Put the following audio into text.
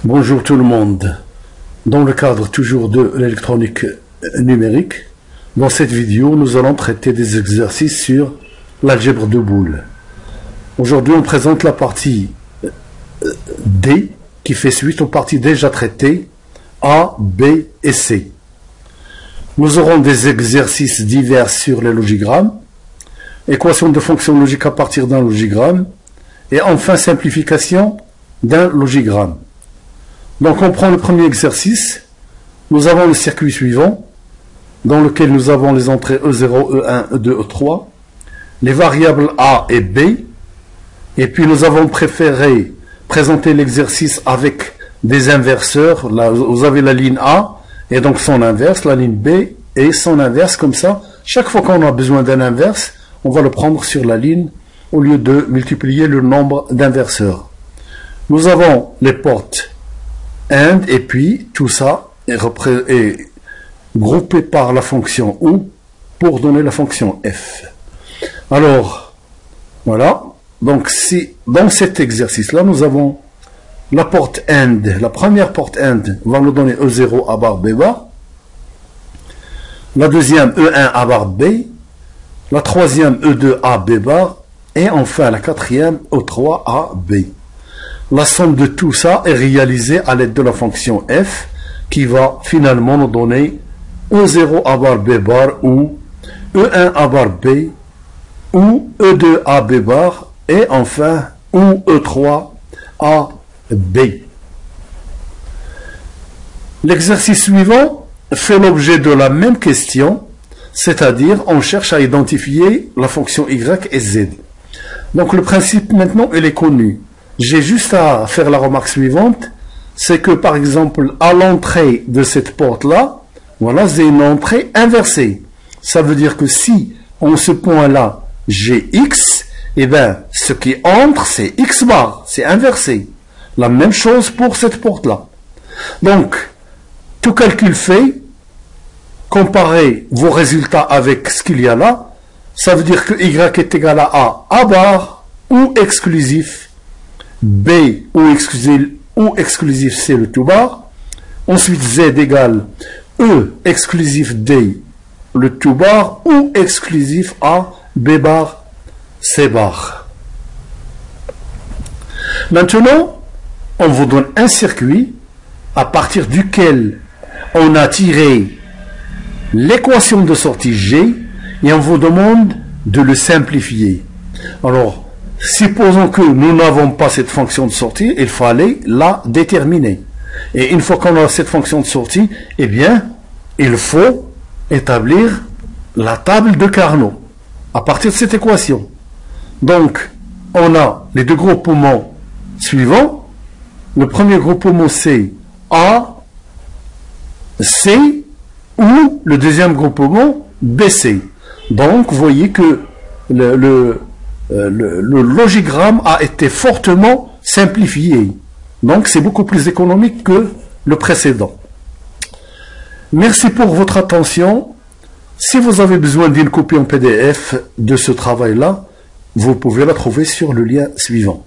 Bonjour tout le monde. Dans le cadre toujours de l'électronique numérique, dans cette vidéo, nous allons traiter des exercices sur l'algèbre de boules. Aujourd'hui, on présente la partie D qui fait suite aux parties déjà traitées A, B et C. Nous aurons des exercices divers sur les logigrammes, équation de fonctions logiques à partir d'un logigramme et enfin simplification d'un logigramme. Donc on prend le premier exercice, nous avons le circuit suivant, dans lequel nous avons les entrées E0, E1, E2, E3, les variables A et B, et puis nous avons préféré présenter l'exercice avec des inverseurs. Là, vous avez la ligne A, et donc son inverse, la ligne B et son inverse, comme ça. Chaque fois qu'on a besoin d'un inverse, on va le prendre sur la ligne, au lieu de multiplier le nombre d'inverseurs. Nous avons les portes AND, et puis tout ça est groupé par la fonction OU pour donner la fonction F. Alors, voilà. Donc, si dans cet exercice-là, nous avons la porte AND, la première porte AND va nous donner E0 à barre B bar, la deuxième E1 à barre B, la troisième E2 à B bar, et enfin la quatrième E3 à B. La somme de tout ça est réalisée à l'aide de la fonction F qui va finalement nous donner E0 à barre B bar ou E1 à barre B ou E2 à B bar et enfin ou E3 à B. L'exercice suivant fait l'objet de la même question, c'est-à-dire on cherche à identifier la fonction Y et Z. Donc le principe maintenant il est connu. J'ai juste à faire la remarque suivante, c'est que par exemple à l'entrée de cette porte-là, voilà, c'est une entrée inversée. Ça veut dire que si en ce point-là j'ai X, eh bien ce qui entre c'est X bar, c'est inversé. La même chose pour cette porte-là. Donc, tout calcul fait, comparez vos résultats avec ce qu'il y a là, ça veut dire que Y est égal à A bar ou exclusif, B ou exclusif c'est le tout bar, ensuite Z égale E exclusif D le tout bar ou exclusif A B bar C bar. Maintenant, on vous donne un circuit à partir duquel on a tiré l'équation de sortie G et on vous demande de le simplifier. Alors, supposons que nous n'avons pas cette fonction de sortie, il fallait la déterminer. Et une fois qu'on a cette fonction de sortie, eh bien, il faut établir la table de Carnot à partir de cette équation. Donc, on a les deux groupements suivants. Le premier groupement, c'est A, C, ou le deuxième groupement, BC. Donc, vous voyez que le logigramme a été fortement simplifié. Donc, c'est beaucoup plus économique que le précédent. Merci pour votre attention. Si vous avez besoin d'une copie en PDF de ce travail-là, vous pouvez la trouver sur le lien suivant.